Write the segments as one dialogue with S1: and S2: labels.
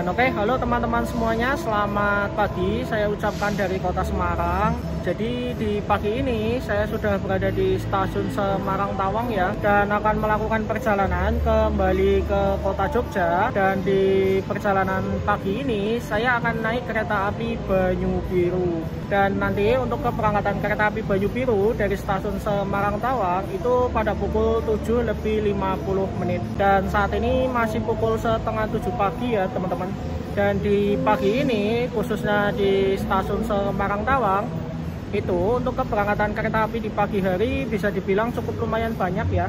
S1: Dan oke, halo teman-teman semuanya, selamat pagi. Saya ucapkan dari kota Semarang. Jadi di pagi ini saya sudah berada di stasiun Semarang Tawang ya, dan akan melakukan perjalanan kembali ke kota Jogja. Dan di perjalanan pagi ini saya akan naik kereta api Banyu Biru. Dan nanti untuk keberangkatan kereta api Banyu Biru dari stasiun Semarang Tawang itu pada pukul 7:50. Dan saat ini masih pukul setengah 7 pagi ya teman-teman. Dan di pagi ini khususnya di stasiun Semarang Tawang itu untuk keberangkatan kereta api di pagi hari bisa dibilang cukup lumayan banyak ya.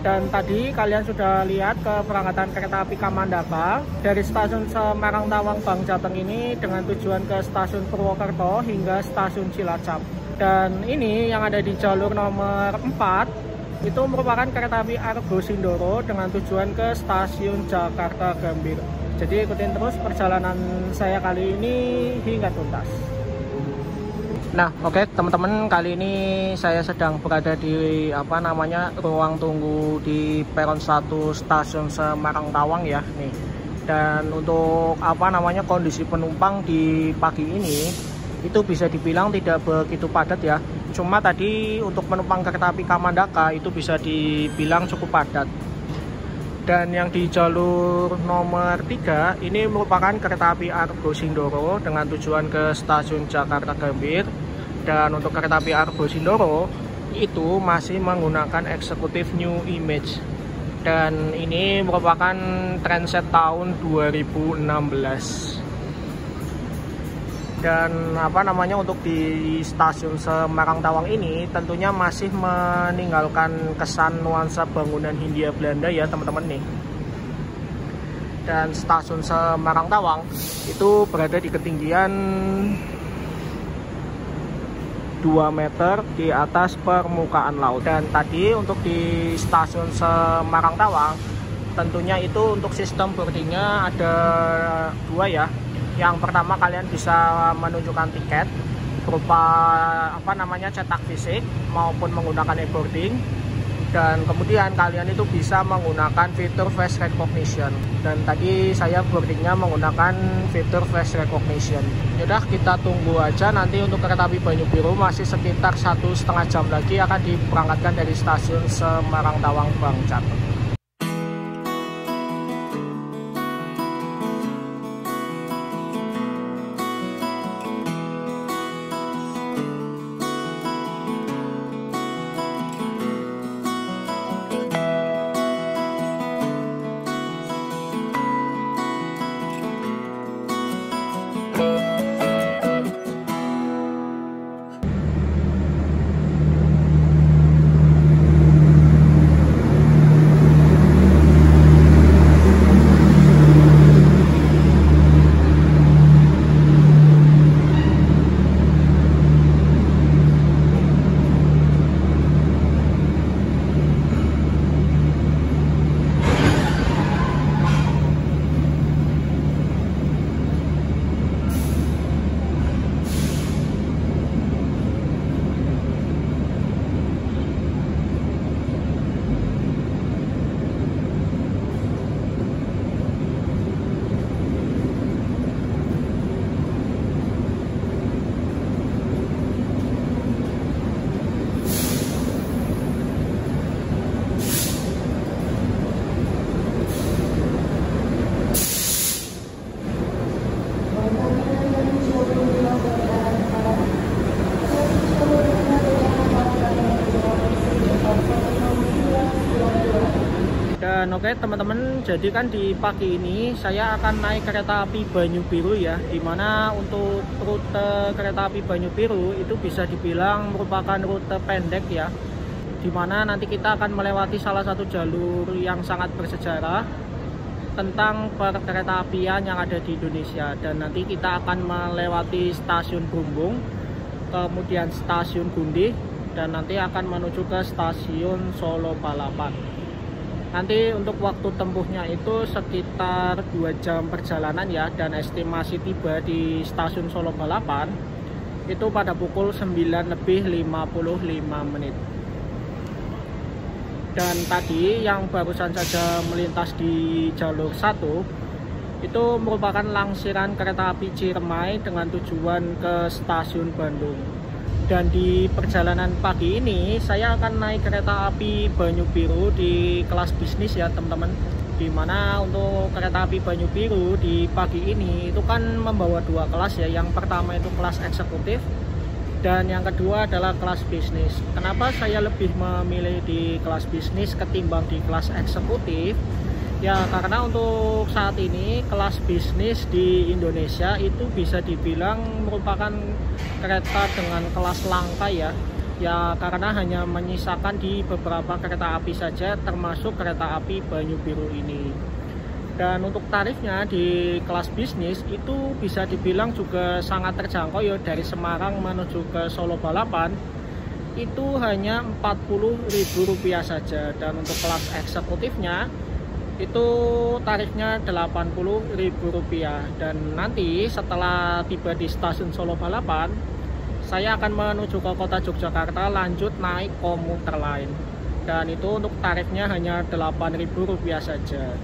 S1: Dan tadi kalian sudah lihat keberangkatan kereta api Kamandaka dari stasiun Semarang Tawang Bank Jateng ini dengan tujuan ke stasiun Purwokerto hingga stasiun Cilacap. Dan ini yang ada di jalur nomor 4 itu merupakan kereta api Argo Sindoro dengan tujuan ke stasiun Jakarta Gambir. Jadi ikutin terus perjalanan saya kali ini hingga tuntas. Nah, oke teman-teman, kali ini saya sedang berada di ruang tunggu di peron 1 stasiun Semarang Tawang ya nih. Dan untuk kondisi penumpang di pagi ini itu bisa dibilang tidak begitu padat ya. Cuma tadi untuk penumpang kereta api Kamandaka itu bisa dibilang cukup padat. Dan yang di jalur nomor 3 ini merupakan kereta api Argo Sindoro dengan tujuan ke stasiun Jakarta Gambir. Dan untuk kereta api Argo Sindoro itu masih menggunakan eksekutif New Image. Dan ini merupakan transit tahun 2016. Dan untuk di stasiun Semarang Tawang ini tentunya masih meninggalkan kesan nuansa bangunan Hindia Belanda ya teman-teman nih. Dan stasiun Semarang Tawang itu berada di ketinggian 2 meter di atas permukaan laut. Dan tadi untuk di stasiun Semarang Tawang tentunya itu untuk sistem boardingnya ada 2 ya. Yang pertama, kalian bisa menunjukkan tiket berupa cetak fisik maupun menggunakan e-boarding. Dan kemudian kalian itu bisa menggunakan fitur face recognition. Dan tadi saya boardingnya menggunakan fitur face recognition. Yaudah, kita tunggu aja, nanti untuk kereta api Banyu Biru masih sekitar 1,5 jam lagi akan diberangkatkan dari stasiun Semarang Tawang Bank Jateng. Dan oke teman-teman, jadi kan di pagi ini saya akan naik kereta api Banyu Biru ya, dimana untuk rute kereta api Banyu Biru itu bisa dibilang merupakan rute pendek ya, dimana nanti kita akan melewati salah satu jalur yang sangat bersejarah tentang perkereta apian yang ada di Indonesia. Dan nanti kita akan melewati stasiun Bumbung, kemudian stasiun Gundih, dan nanti akan menuju ke stasiun Solo Balapan. Nanti untuk waktu tempuhnya itu sekitar 2 jam perjalanan ya. Dan estimasi tiba di stasiun Solo Balapan itu pada pukul 9:55. Dan tadi yang barusan saja melintas di jalur 1 Itu merupakan langsiran kereta api Ciremai dengan tujuan ke stasiun Bandung. Dan di perjalanan pagi ini saya akan naik kereta api Banyu Biru di kelas bisnis ya teman-teman. Dimana untuk kereta api Banyu Biru di pagi ini itu kan membawa dua kelas ya. Yang pertama itu kelas eksekutif dan yang kedua adalah kelas bisnis. Kenapa saya lebih memilih di kelas bisnis ketimbang di kelas eksekutif? Ya karena untuk saat ini kelas bisnis di Indonesia itu bisa dibilang merupakan kereta dengan kelas langka ya. Ya karena hanya menyisakan di beberapa kereta api saja termasuk kereta api Banyu Biru ini. Dan untuk tarifnya di kelas bisnis itu bisa dibilang juga sangat terjangkau ya, dari Semarang menuju ke Solo Balapan itu hanya Rp40.000 saja. Dan untuk kelas eksekutifnya itu tarifnya Rp80.000. Dan nanti setelah tiba di stasiun Solo Balapan, saya akan menuju ke kota Yogyakarta lanjut naik komuter lain. Dan itu untuk tarifnya hanya Rp8.000 saja.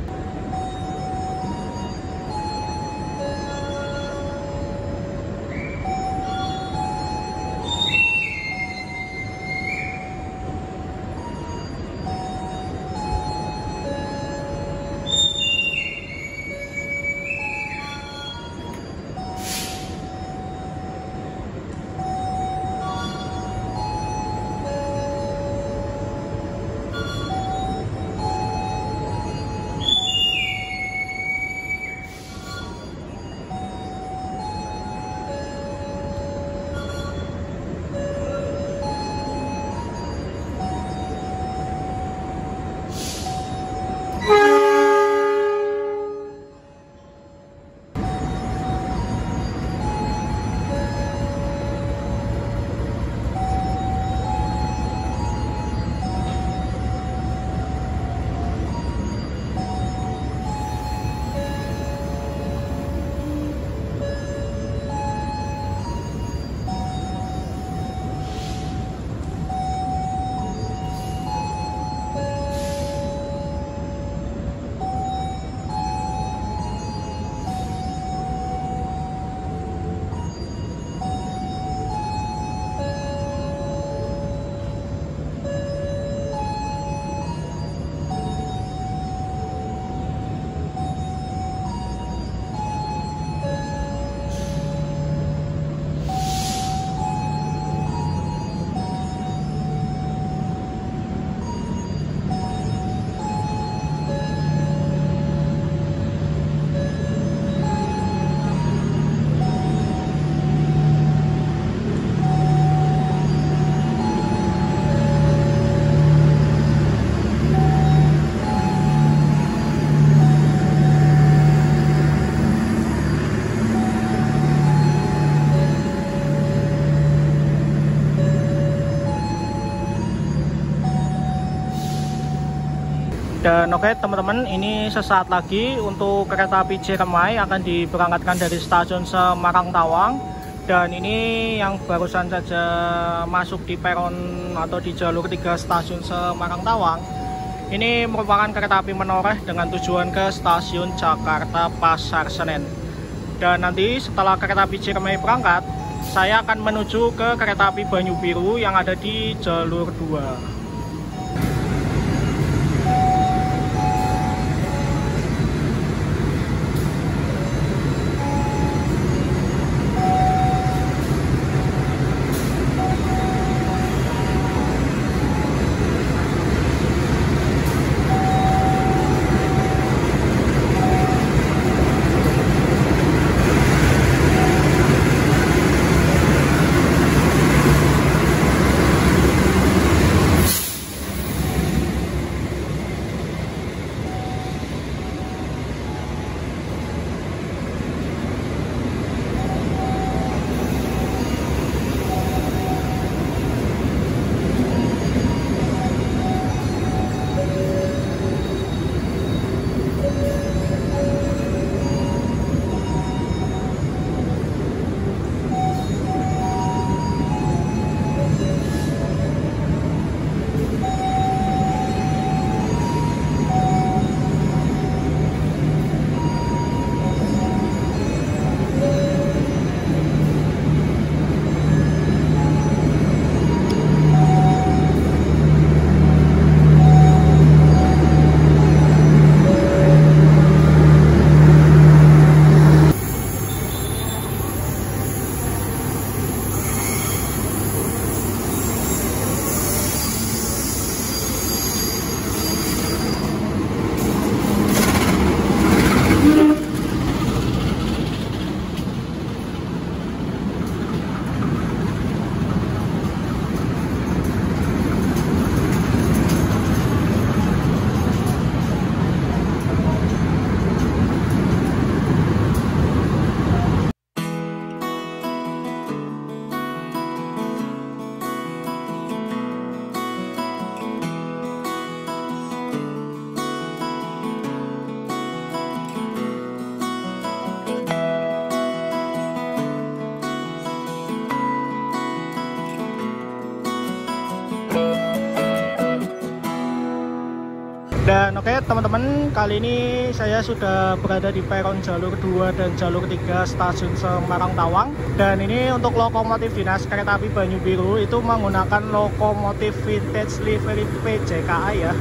S1: Dan oke teman-teman, ini sesaat lagi untuk kereta api Ciremai akan diberangkatkan dari stasiun Semarang Tawang. Dan ini yang barusan saja masuk di peron atau di jalur 3 stasiun Semarang Tawang. Ini merupakan kereta api menoreh dengan tujuan ke stasiun Jakarta Pasar Senen. Dan nanti setelah kereta api Ciremai berangkat, saya akan menuju ke kereta api Banyu Biru yang ada di jalur 2. Dan oke teman-teman, kali ini saya sudah berada di peron jalur 2 dan jalur 3 stasiun Semarang Tawang. Dan ini untuk lokomotif dinas kereta api Banyu Biru itu menggunakan lokomotif vintage livery PJKA ya.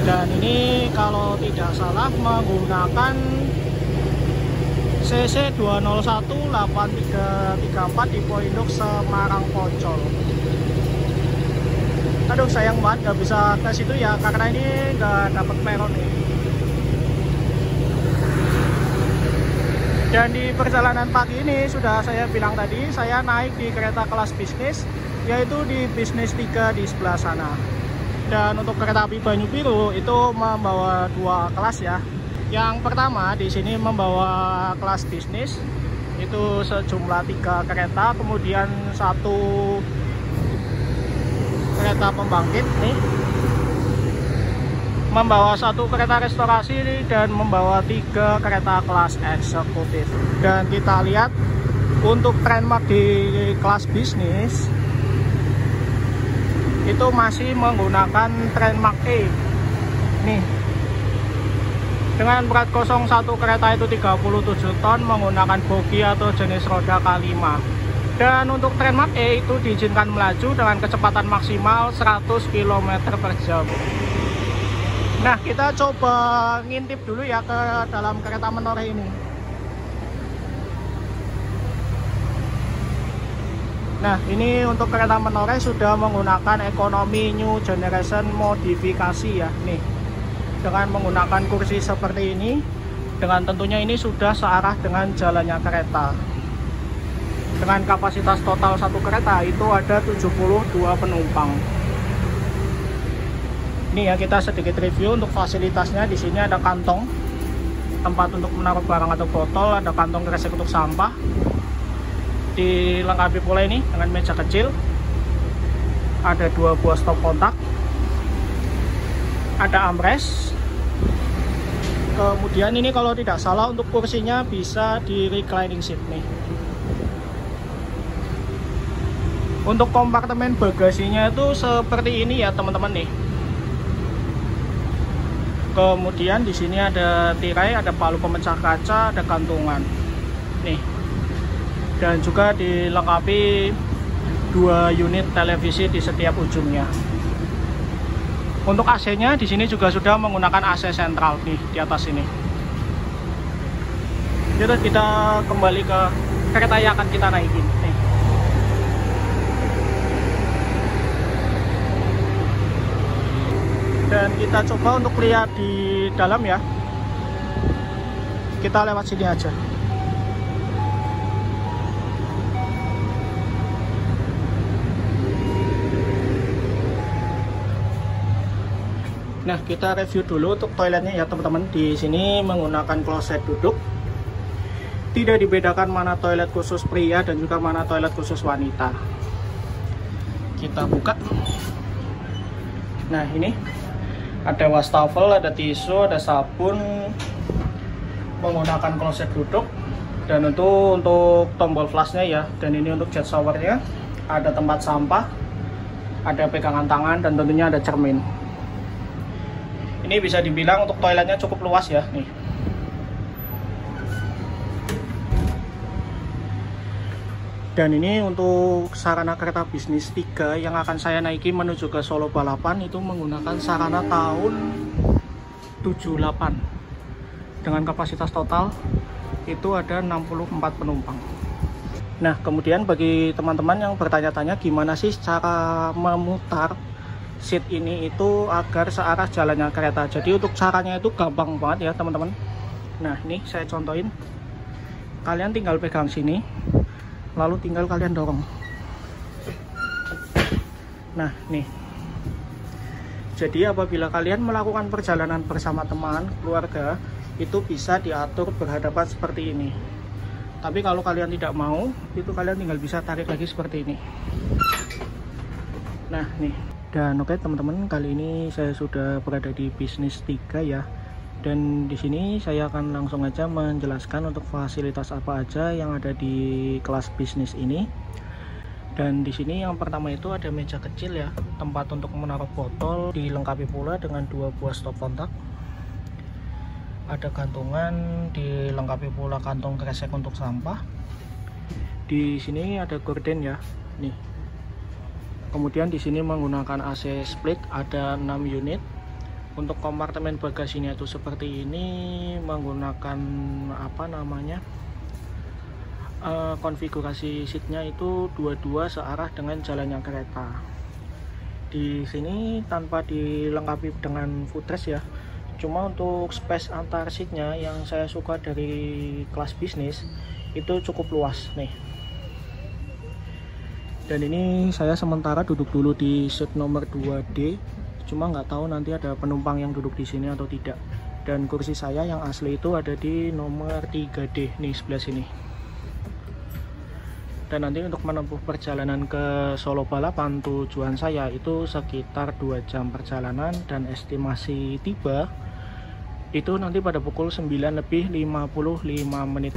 S1: Dan ini kalau tidak salah menggunakan CC 2018334 di Poinduk Semarang Poncol. Aduh sayang banget nggak bisa ke situ ya, karena ini nggak dapat peron nih. Dan di perjalanan pagi ini sudah saya bilang tadi, saya naik di kereta kelas bisnis, yaitu di bisnis 3 di sebelah sana. Dan untuk kereta api Banyu Biru itu membawa 2 kelas ya. Yang pertama di sini membawa kelas bisnis, itu sejumlah 3 kereta, kemudian 1 kereta pembangkit nih, membawa 1 kereta restorasi dan membawa 3 kereta kelas eksekutif. Dan kita lihat untuk Trendmark di kelas bisnis itu masih menggunakan Trendmark E nih, dengan berat 01 kereta itu 37 ton, menggunakan bogi atau jenis roda K5. Dan untuk Trendmark E itu diizinkan melaju dengan kecepatan maksimal 100 km per jam. Nah, kita coba ngintip dulu ya ke dalam kereta menoreh ini. Nah, ini untuk kereta menoreh sudah menggunakan ekonomi new generation modifikasi ya nih. Dengan menggunakan kursi seperti ini, dengan tentunya ini sudah searah dengan jalannya kereta. Dengan kapasitas total 1 kereta itu ada 72 penumpang. Ini ya, kita sedikit review untuk fasilitasnya. Di sini ada kantong tempat untuk menaruh barang atau botol, ada kantong kresek untuk sampah. Dilengkapi pula ini dengan meja kecil. Ada 2 buah stop kontak. Ada armrest. Kemudian ini kalau tidak salah untuk kursinya bisa di reclining seat nih. Untuk kompartemen bagasinya itu seperti ini ya teman-teman nih. Kemudian di sini ada tirai, ada palu pemecah kaca, ada gantungan nih. Dan juga dilengkapi 2 unit televisi di setiap ujungnya. Untuk AC-nya di sini juga sudah menggunakan AC sentral nih di atas ini. Jadi kita kembali ke kereta yang akan kita naikin nih. Dan kita coba untuk lihat di dalam ya. Kita lewat sini aja. Nah, kita review dulu untuk toiletnya ya teman-teman. Di sini menggunakan kloset duduk. Tidak dibedakan mana toilet khusus pria dan juga mana toilet khusus wanita. Kita buka. Nah, ini ada wastafel, ada tisu, ada sabun, menggunakan kloset duduk. Dan untuk tombol flashnya ya. Dan ini untuk jet showernya. Ada tempat sampah, ada pegangan tangan, dan tentunya ada cermin. Ini bisa dibilang untuk toiletnya cukup luas ya nih. Dan ini untuk sarana kereta bisnis 3 yang akan saya naiki menuju ke Solo Balapan, itu menggunakan sarana tahun 78 dengan kapasitas total itu ada 64 penumpang. Nah, kemudian bagi teman-teman yang bertanya-tanya gimana sih cara memutar seat ini itu agar searah jalannya kereta. Jadi untuk caranya itu gampang banget ya teman-teman. Nah, ini saya contohin. Kalian tinggal pegang sini, lalu tinggal kalian dorong. Nah, nih. Jadi apabila kalian melakukan perjalanan bersama teman, keluarga, itu bisa diatur berhadapan seperti ini. Tapi kalau kalian tidak mau, itu kalian tinggal bisa tarik lagi seperti ini. Nah, nih. Dan oke teman-teman, kali ini saya sudah berada di bisnis 3 ya. Dan di sini saya akan langsung aja menjelaskan untuk fasilitas apa aja yang ada di kelas bisnis ini. Dan di sini yang pertama itu ada meja kecil ya, tempat untuk menaruh botol, dilengkapi pula dengan 2 buah stop kontak. Ada gantungan, dilengkapi pula kantong kresek untuk sampah. Di sini ada gorden ya, nih. Kemudian di sini menggunakan AC split, ada 6 unit. Untuk kompartemen bagasinya itu seperti ini, menggunakan konfigurasi seatnya itu dua-dua searah dengan jalannya kereta. Di sini tanpa dilengkapi dengan footrest ya, cuma untuk space antar seatnya yang saya suka dari kelas bisnis itu cukup luas nih. Dan ini saya sementara duduk dulu di seat nomor 2D, cuma nggak tahu nanti ada penumpang yang duduk di sini atau tidak. Dan kursi saya yang asli itu ada di nomor 3D nih, sebelah sini. Dan nanti untuk menempuh perjalanan ke Solo Balapan, tujuan saya itu sekitar 2 jam perjalanan, dan estimasi tiba itu nanti pada pukul 9:55.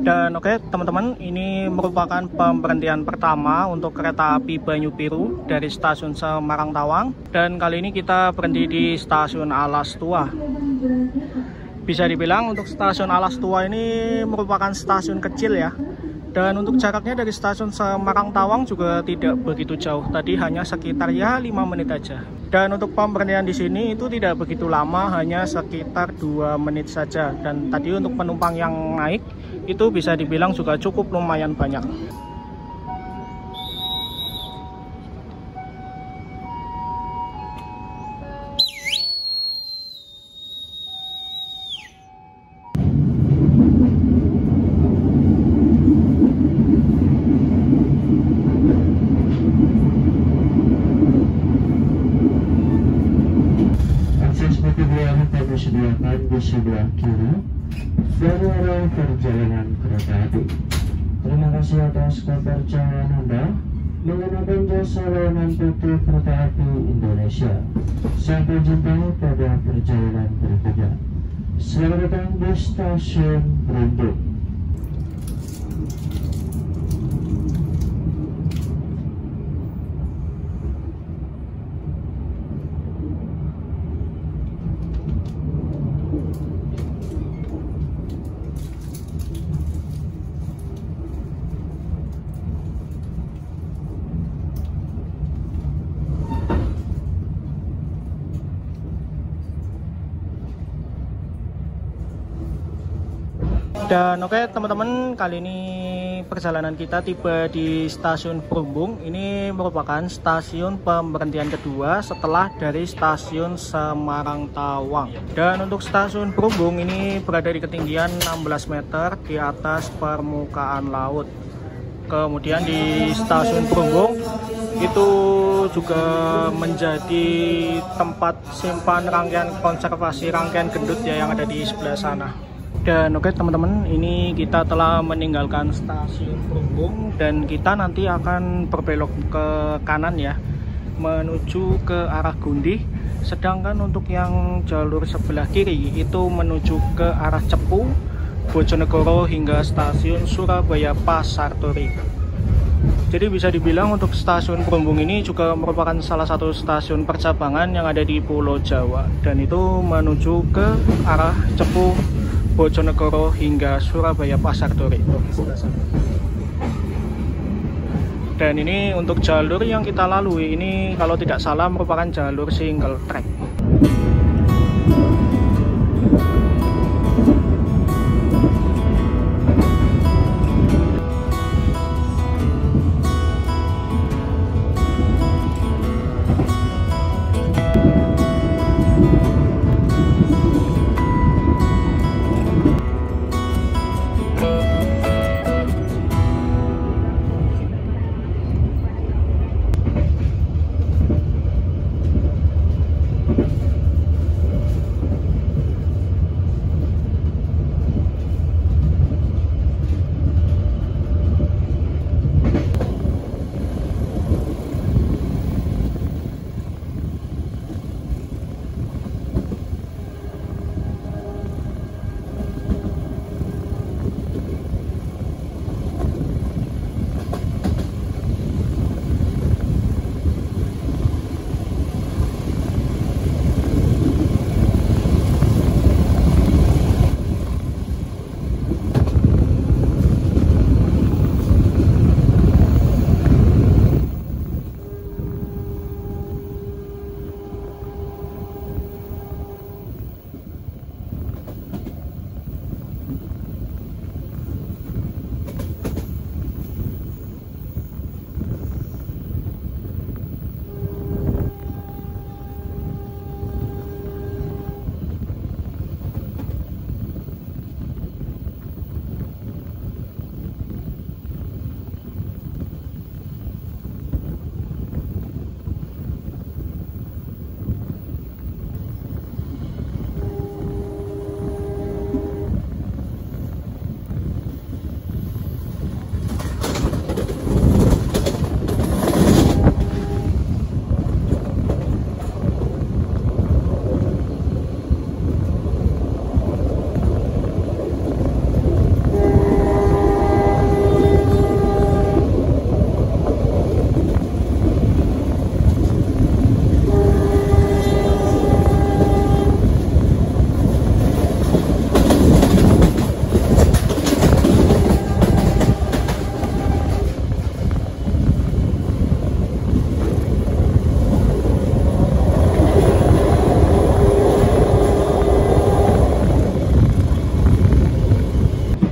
S1: Dan oke teman-teman, ini merupakan pemberhentian pertama untuk kereta api Banyu Biru dari stasiun Semarang Tawang. Dan kali ini kita berhenti di stasiun Alas Tua. Bisa dibilang untuk stasiun Alas Tua ini merupakan stasiun kecil ya. Dan untuk jaraknya dari stasiun Semarang Tawang juga tidak begitu jauh. Tadi hanya sekitar ya 5 menit aja. Dan untuk pemberhentian di sini itu tidak begitu lama, hanya sekitar 2 menit saja. Dan tadi untuk penumpang yang naik itu bisa dibilang juga cukup lumayan banyak.
S2: Disediakan di sebelah kiri dari arah perjalanan kereta api. Terima kasih atas kepercayaan Anda. menggunakan jasa layanan PT Kereta Api Indonesia. Sampai jumpa pada perjalanan berikutnya. Selamat datang di Stasiun Brondong.
S1: Dan oke teman-teman, kali ini perjalanan kita tiba di Stasiun Perumbung. Ini merupakan stasiun pemberhentian kedua setelah dari Stasiun Semarang Tawang. Dan untuk Stasiun Perumbung ini berada di ketinggian 16 meter di atas permukaan laut. Kemudian di Stasiun Perumbung itu juga menjadi tempat simpan rangkaian konservasi rangkaian gendut ya yang ada di sebelah sana. Dan oke teman-teman, ini kita telah meninggalkan Stasiun Perumbung dan kita nanti akan berbelok ke kanan ya, menuju ke arah Gundi. Sedangkan untuk yang jalur sebelah kiri itu menuju ke arah Cepu, Bojonegoro hingga Stasiun Surabaya Pasar Turi. Jadi bisa dibilang untuk Stasiun Perumbung ini juga merupakan salah satu stasiun percabangan yang ada di Pulau Jawa, dan itu menuju ke arah Cepu, Bojonegoro hingga Surabaya Pasar Turi. Dan ini untuk jalur yang kita lalui ini kalau tidak salah merupakan jalur single track.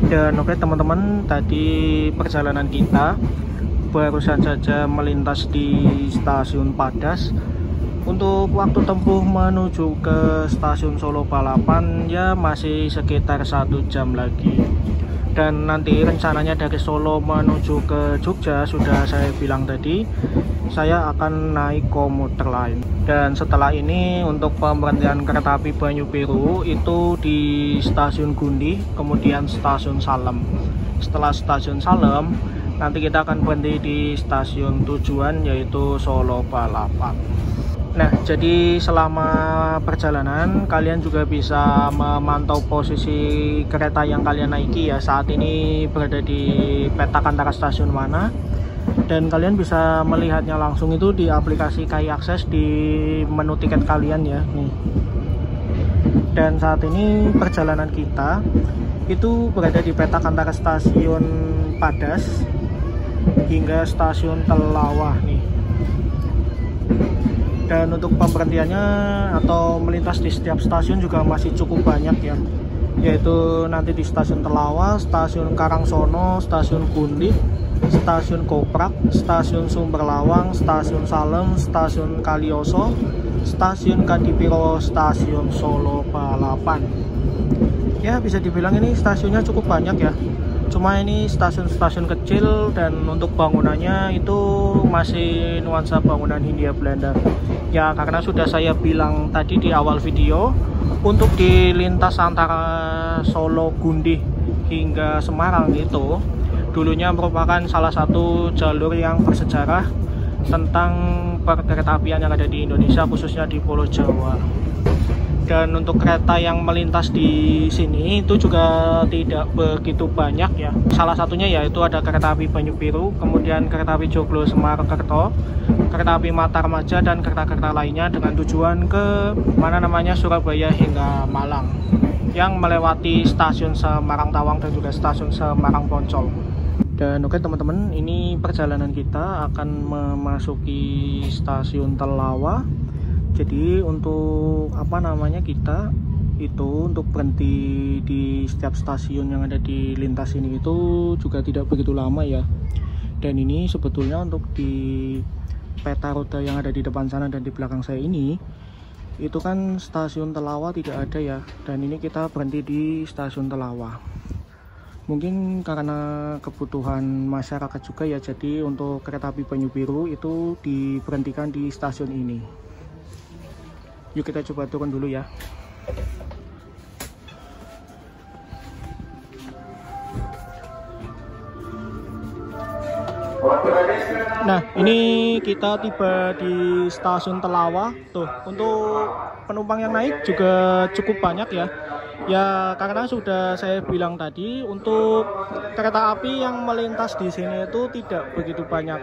S1: Dan oke teman-teman, tadi perjalanan kita barusan saja melintas di Stasiun Padas. Untuk waktu tempuh menuju ke Stasiun Solo Balapan ya masih sekitar 1 jam lagi. Dan nanti rencananya dari Solo menuju ke Jogja, sudah saya bilang tadi, saya akan naik komuter lain. Dan setelah ini untuk pemberhentian kereta api Banyu Biru itu di Stasiun Gundi, kemudian Stasiun Salem. Setelah Stasiun Salem nanti kita akan berhenti di stasiun tujuan yaitu Solo Balapan. Nah, jadi selama perjalanan kalian juga bisa memantau posisi kereta yang kalian naiki ya. Saat ini berada di peta antara stasiun mana, dan kalian bisa melihatnya langsung itu di aplikasi KAI Akses di menu tiket kalian ya nih. Dan saat ini perjalanan kita itu berada di peta antara stasiun Padas hingga stasiun Telawah nih. Dan untuk pemberhentiannya atau melintas di setiap stasiun juga masih cukup banyak ya, yaitu nanti di stasiun Telawah, stasiun Karangsono, stasiun Gundi, stasiun Koprak, stasiun Sumberlawang, stasiun Salem, stasiun Kalioso, stasiun Kadipiro, stasiun Solo Balapan. Ya, bisa dibilang ini stasiunnya cukup banyak ya. Cuma ini stasiun-stasiun kecil dan untuk bangunannya itu masih nuansa bangunan Hindia Belanda. Ya, karena sudah saya bilang tadi di awal video, untuk di lintas antara Solo, Gundi hingga Semarang itu dulunya merupakan salah satu jalur yang bersejarah tentang perkeretaapian yang ada di Indonesia, khususnya di Pulau Jawa. Dan untuk kereta yang melintas di sini itu juga tidak begitu banyak ya. Salah satunya yaitu ada kereta api Banyu Biru, kemudian kereta api Joglo Semarkerto, kereta api Matarmaja, dan kereta-kereta lainnya dengan tujuan ke Surabaya hingga Malang, yang melewati stasiun Semarang Tawang dan juga stasiun Semarang Poncol. Dan oke teman-teman, ini perjalanan kita akan memasuki stasiun Telawah. Jadi untuk kita itu untuk berhenti di setiap stasiun yang ada di lintas ini itu juga tidak begitu lama ya. Dan ini sebetulnya untuk di peta rute yang ada di depan sana dan di belakang saya ini, itu kan stasiun Telawah tidak ada ya. Dan ini kita berhenti di stasiun Telawah. Mungkin karena kebutuhan masyarakat juga ya, jadi untuk kereta api Banyu Biru itu diberhentikan di stasiun ini. Yuk kita coba turun dulu ya. Nah, ini kita tiba di stasiun Telawah. Tuh, untuk penumpang yang naik juga cukup banyak ya. Ya, karena sudah saya bilang tadi, untuk kereta api yang melintas di sini itu tidak begitu banyak.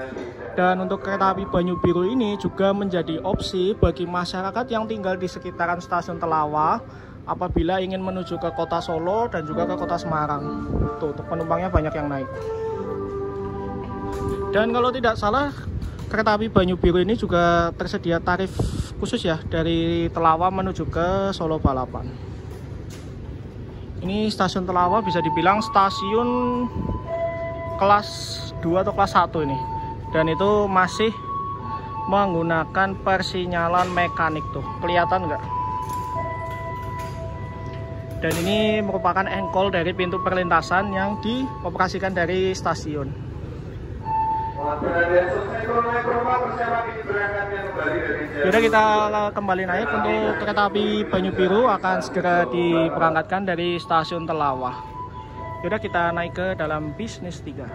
S1: Dan untuk kereta api Banyu Biru ini juga menjadi opsi bagi masyarakat yang tinggal di sekitaran stasiun Telawah apabila ingin menuju ke kota Solo dan juga ke kota Semarang. Tuh, penumpangnya banyak yang naik. Dan kalau tidak salah, kereta api Banyu Biru ini juga tersedia tarif khusus ya dari Telawah menuju ke Solo Balapan. Ini stasiun Telawah bisa dibilang stasiun kelas 2 atau kelas 1 ini. Dan itu masih menggunakan persinyalan mekanik tuh, kelihatan nggak? Dan ini merupakan engkol dari pintu perlintasan yang dioperasikan dari stasiun. Yaudah, kita kembali naik. Untuk kereta api Banyu Biru akan segera diberangkatkan dari stasiun Telawah. Yaudah, kita naik ke dalam bisnis 3.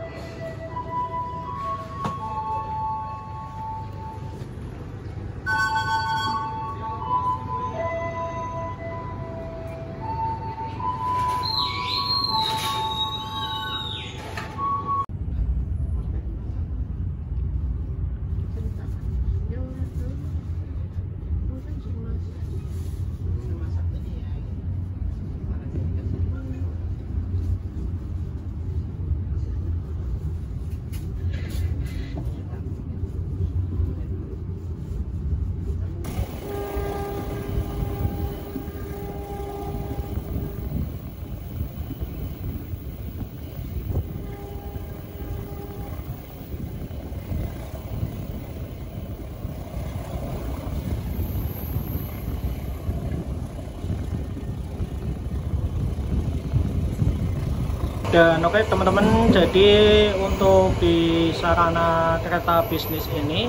S1: Dan oke teman-teman, jadi untuk di sarana kereta bisnis ini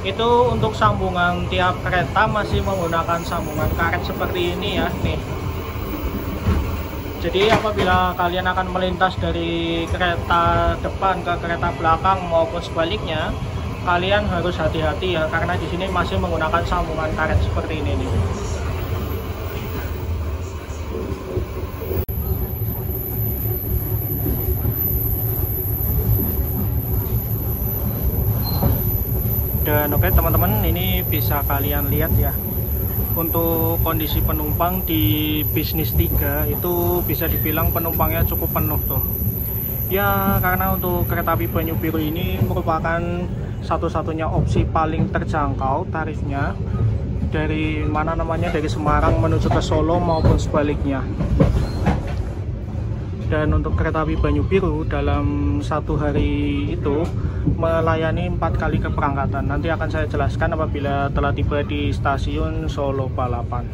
S1: itu untuk sambungan tiap kereta masih menggunakan sambungan karet seperti ini ya nih. Jadi apabila kalian akan melintas dari kereta depan ke kereta belakang maupun sebaliknya, kalian harus hati-hati ya, karena di sini masih menggunakan sambungan karet seperti ini nih. Dan oke teman-teman, ini bisa kalian lihat ya, untuk kondisi penumpang di bisnis 3 itu bisa dibilang penumpangnya cukup penuh tuh ya, karena untuk kereta api Banyu Biru ini merupakan satu-satunya opsi paling terjangkau tarifnya dari dari Semarang menuju ke Solo maupun sebaliknya. Dan untuk kereta api Banyu Biru dalam satu hari itu melayani 4 kali keberangkatan. Nanti akan saya jelaskan apabila telah tiba di stasiun Solo Balapan.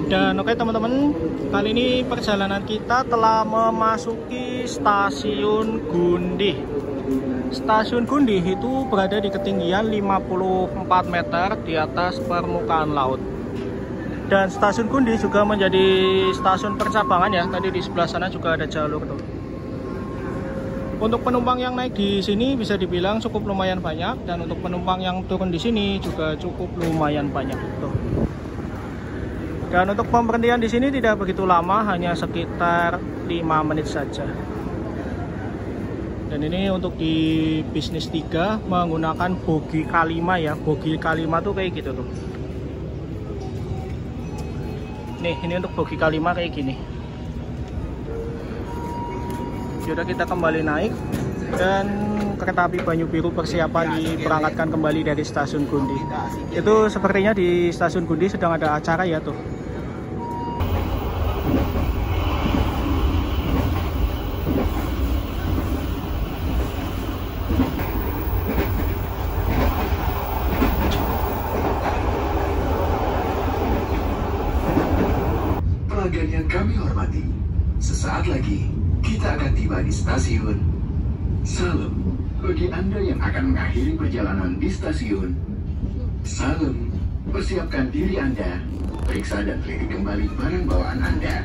S1: Dan oke teman-teman, kali ini perjalanan kita telah memasuki stasiun Gundih. Stasiun Gundih itu berada di ketinggian 54 meter di atas permukaan laut. Dan stasiun Gundih juga menjadi stasiun percabangan ya. Tadi di sebelah sana juga ada jalur tuh. Untuk penumpang yang naik di sini bisa dibilang cukup lumayan banyak, dan untuk penumpang yang turun di sini juga cukup lumayan banyak tuh. Dan untuk pemberhentian di sini tidak begitu lama, hanya sekitar 5 menit saja. Dan ini untuk di bisnis 3 menggunakan bogi K5 ya. Bogi K5 tuh kayak gitu tuh. Nih, ini untuk bogi K5 kayak gini. Sudah kita kembali naik, dan kereta api Banyu Biru persiapan diberangkatkan kembali dari stasiun Gundih. Itu sepertinya di stasiun Gundih sedang ada acara ya tuh.
S3: Pelanggan yang kami hormati, sesaat lagi kita akan tiba di stasiun. Salam bagi Anda yang akan mengakhiri perjalanan di stasiun. Salam, persiapkan diri Anda, periksa dan teliti kembali barang bawaan Anda.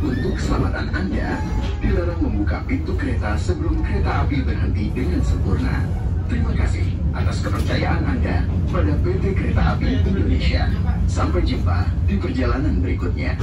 S3: Untuk keselamatan Anda, dilarang membuka pintu kereta sebelum kereta api berhenti dengan sempurna. Terima kasih atas kepercayaan Anda pada PT Kereta Api Indonesia. Sampai jumpa di perjalanan berikutnya.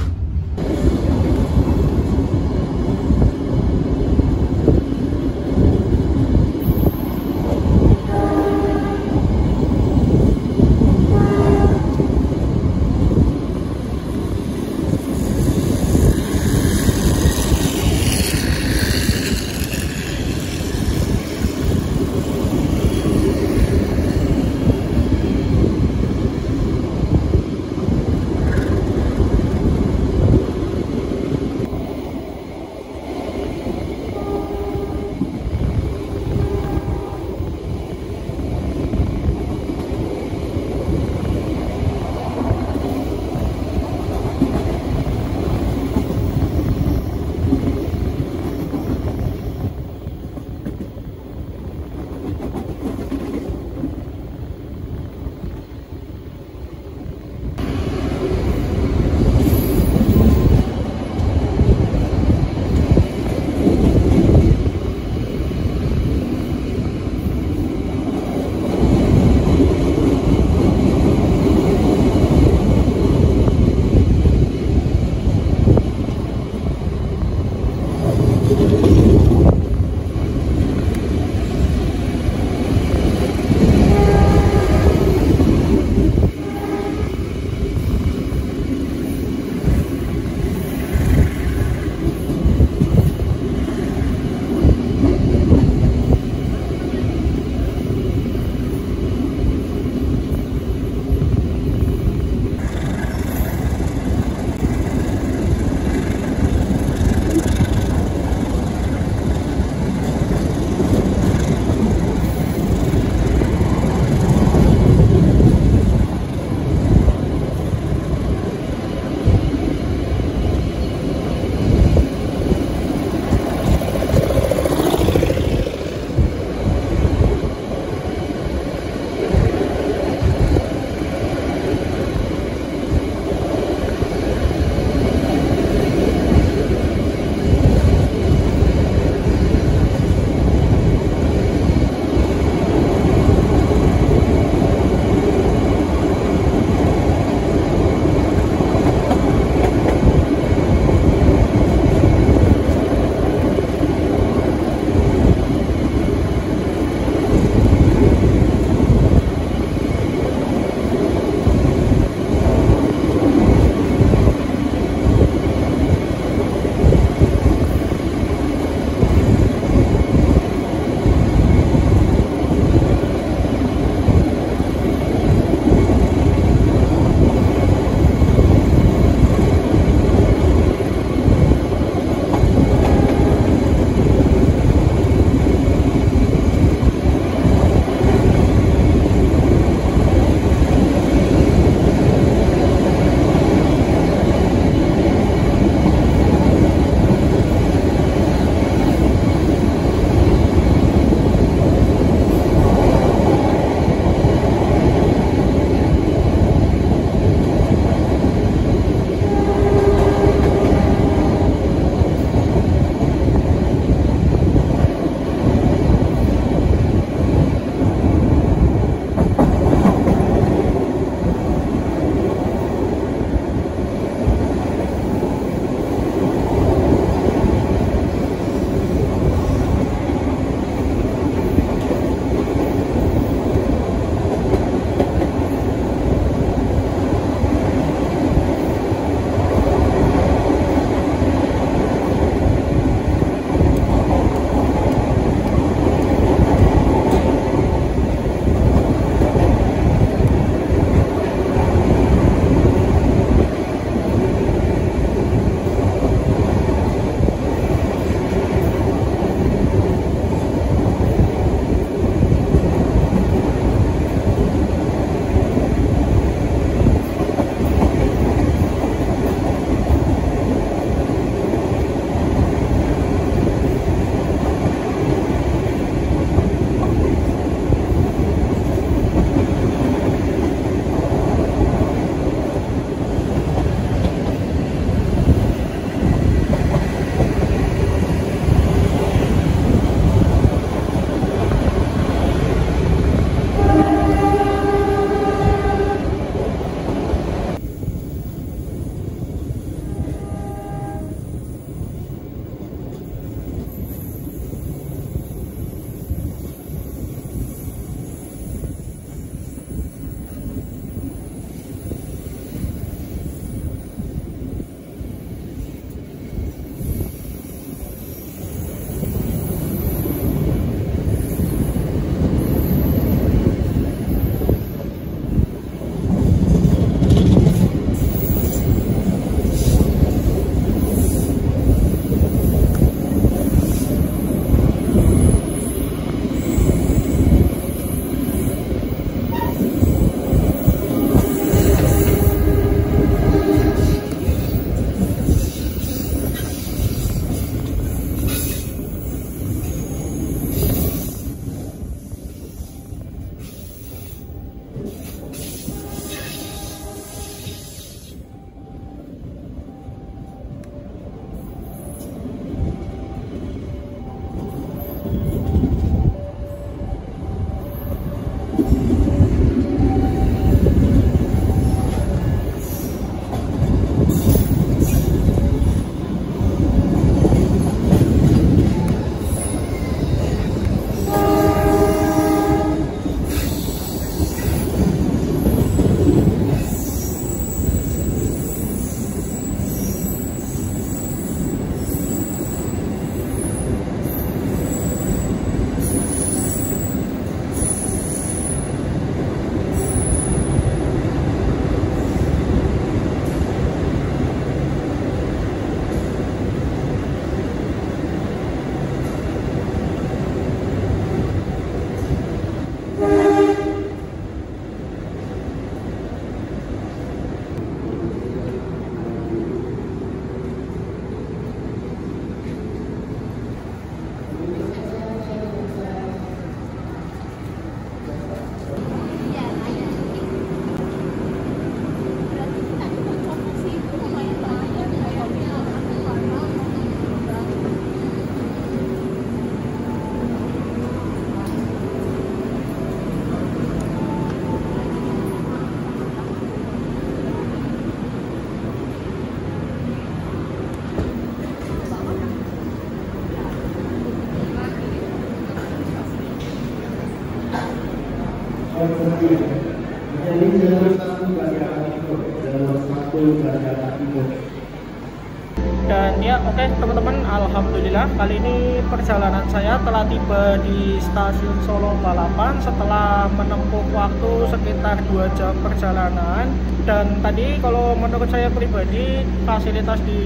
S1: Dan ya oke teman-teman, alhamdulillah kali ini perjalanan saya telah tiba di stasiun Solo Balapan setelah menempuh waktu sekitar 2 jam perjalanan. Dan tadi kalau menurut saya pribadi, fasilitas di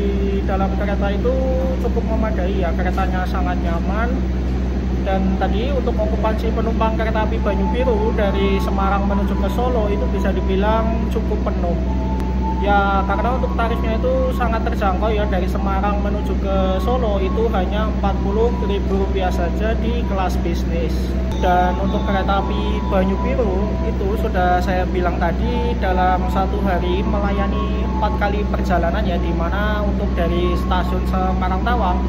S1: dalam kereta itu cukup memadai ya, keretanya sangat nyaman. Dan tadi untuk okupansi penumpang kereta api Banyu Biru dari Semarang menuju ke Solo itu bisa dibilang cukup penuh. Ya karena untuk tarifnya itu sangat terjangkau ya, dari Semarang menuju ke Solo itu hanya Rp40.000 saja di kelas bisnis. Dan untuk kereta api Banyu Biru itu sudah saya bilang tadi, dalam satu hari melayani 4 kali perjalanan ya, dimana untuk dari stasiun Semarang Tawang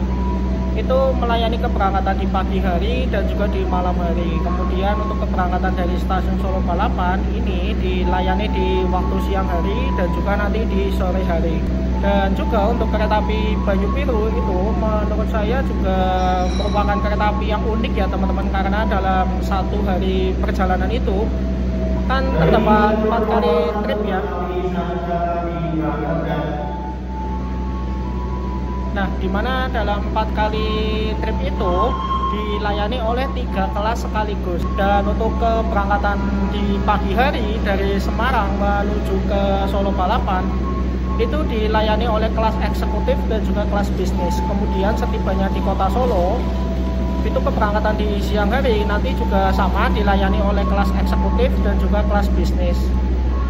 S1: itu melayani keberangkatan di pagi hari dan juga di malam hari. Kemudian untuk keberangkatan dari stasiun Solo Balapan ini dilayani di waktu siang hari dan juga nanti di sore hari. Dan juga untuk kereta api Banyu Biru itu menurut saya juga merupakan kereta api yang unik ya teman-teman, karena dalam satu hari perjalanan itu kan terdapat 4 kali trip ya. Nah, dimana dalam 4 kali trip itu dilayani oleh 3 kelas sekaligus. Dan untuk keberangkatan di pagi hari dari Semarang menuju ke Solo Balapan itu dilayani oleh kelas eksekutif dan juga kelas bisnis. Kemudian setibanya di kota Solo itu keberangkatan di siang hari nanti juga sama dilayani oleh kelas eksekutif dan juga kelas bisnis.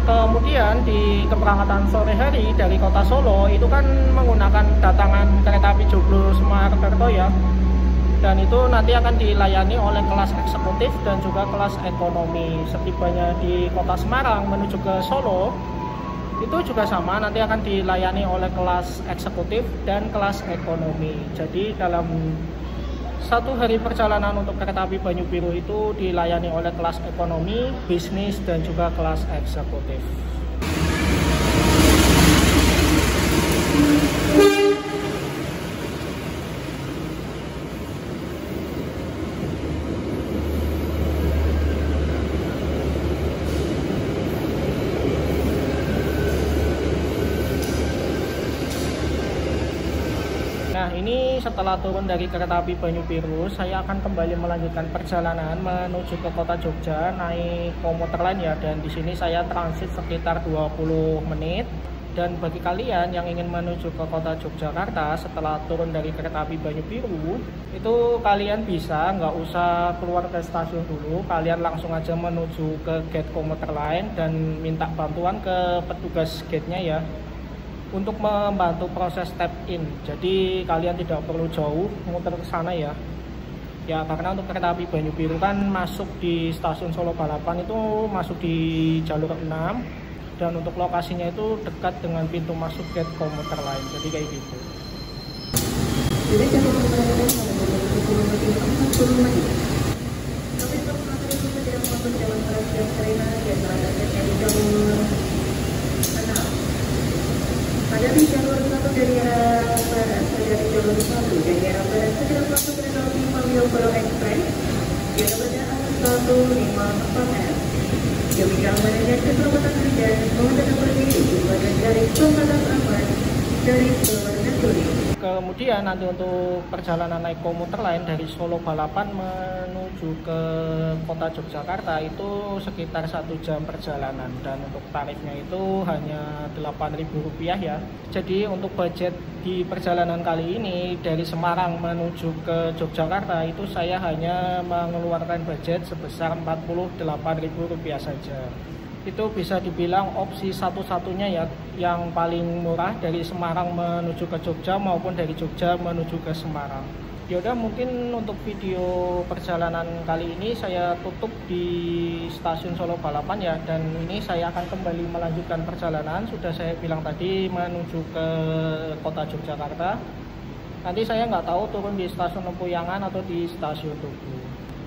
S1: Kemudian di keberangkatan sore hari dari kota Solo itu kan menggunakan datangan kereta api Joglo Semarkerto ya, dan itu nanti akan dilayani oleh kelas eksekutif dan juga kelas ekonomi. Setibanya di kota Semarang menuju ke Solo itu juga sama, nanti akan dilayani oleh kelas eksekutif dan kelas ekonomi. Jadi dalam satu hari perjalanan untuk kereta api Banyu Biru itu dilayani oleh kelas ekonomi, bisnis, dan juga kelas eksekutif. Nah ini setelah turun dari kereta api Banyu Biru, saya akan kembali melanjutkan perjalanan menuju ke kota Jogja naik komuter lain ya. Dan di sini saya transit sekitar 20 menit. Dan bagi kalian yang ingin menuju ke kota Yogyakarta setelah turun dari kereta api Banyu Biru, itu kalian bisa nggak usah keluar ke stasiun dulu, kalian langsung aja menuju ke gate komuter lain dan minta bantuan ke petugas gate-nya ya, untuk membantu proses tap in. Jadi kalian tidak perlu jauh muter ke sana ya. Ya karena untuk kereta api Banyu Biru kan masuk di stasiun Solo Balapan itu masuk di jalur 6, dan untuk lokasinya itu dekat dengan pintu masuk gate komuter lain. Jadi kayak gitu. Jadi
S4: ada di jalur 1 dari arah barat, dari jalur 1 dari arah barat segera masuk ke kereta api Malioboro Express di arah barat 154F. Demikian manajer keselamatan kerja mengenai berdiri di bagian dari Pembatas Aman dari Purwokerto.
S1: Kemudian nanti untuk perjalanan naik komuter lain dari Solo Balapan menuju ke kota Yogyakarta itu sekitar 1 jam perjalanan, dan untuk tarifnya itu hanya Rp8.000 ya. Jadi untuk budget di perjalanan kali ini dari Semarang menuju ke Yogyakarta itu saya hanya mengeluarkan budget sebesar Rp48.000 saja. Itu bisa dibilang opsi satu-satunya ya, yang paling murah dari Semarang menuju ke Jogja maupun dari Jogja menuju ke Semarang. Yaudah, mungkin untuk video perjalanan kali ini saya tutup di stasiun Solo Balapan ya, dan ini saya akan kembali melanjutkan perjalanan. Sudah saya bilang tadi menuju ke kota Yogyakarta. Nanti saya nggak tahu turun di stasiun Lempuyangan atau di stasiun Tugu.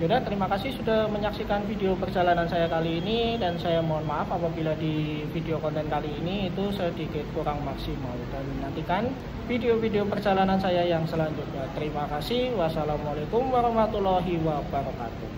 S1: Yaudah, terima kasih sudah menyaksikan video perjalanan saya kali ini, dan saya mohon maaf apabila di video konten kali ini itu sedikit kurang maksimal, dan nantikan video-video perjalanan saya yang selanjutnya. Terima kasih. Wassalamualaikum warahmatullahi wabarakatuh.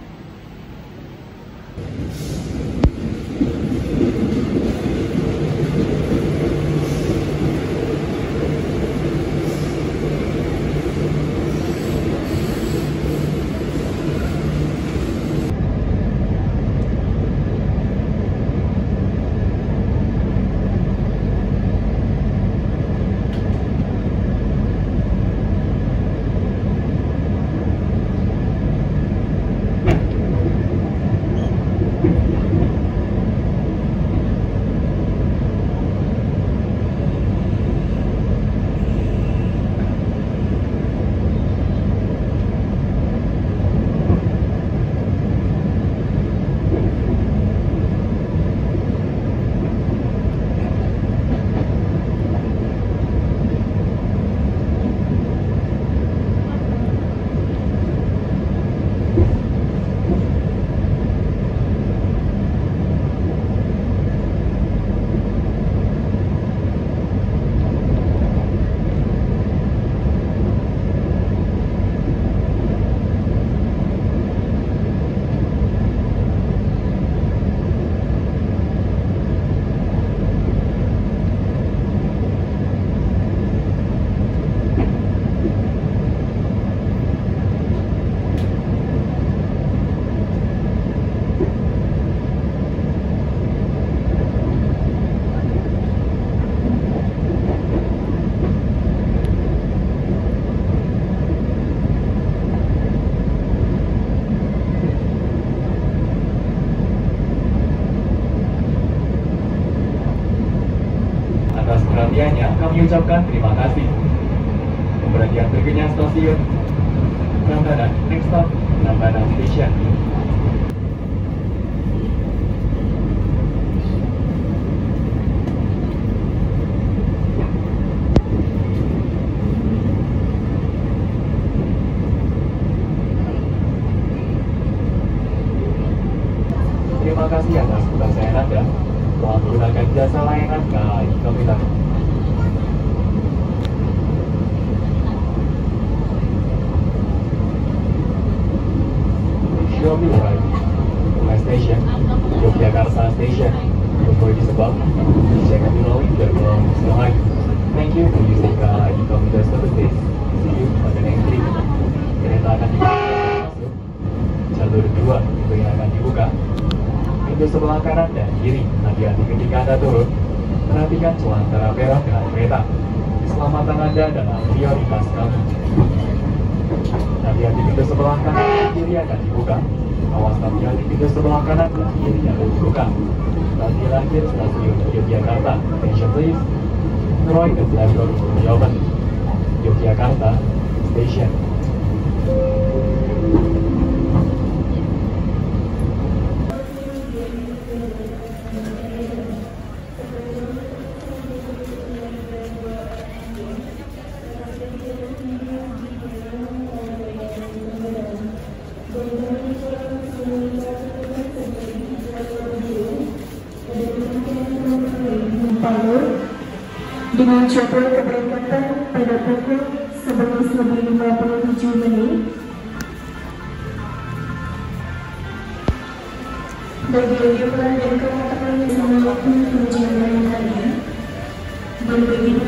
S5: perhatiannya kami ucapkan terima kasih. Keberhentian berikutnya stasiun Prambanan, next stop Prambanan Station. Terima kasih atas kepercayaan Anda telah menggunakan jasa layanan KAI Komuter. Show me right. My station, Yogyakarta Station. Before this above, check and below the belongs behind. Thank you for using KAI Komuter services. See you on the next trip. Kereta akan masuk. Jalur 2 itu yang akan dibuka. Pintu sebelah kanan dan kiri, hati-hati ketika Anda turun. Perhatikan celah antara peron dengan kereta. Keselamatan Anda adalah prioritas kami. Hati-hati pintu sebelah kanan dan kiri akan dibuka. Awas hati-hati pintu sebelah kanan dan kiri akan dibuka. Stasiun akhir stasiun Yogyakarta. Attention please. The right and left door will be open. Yogyakarta Station.
S4: Dengan jadwal keberangkatan pada pukul 11:57 menit. Bagi yang jumlah dan kematang yang mengalami perjalanan lainnya, berbeda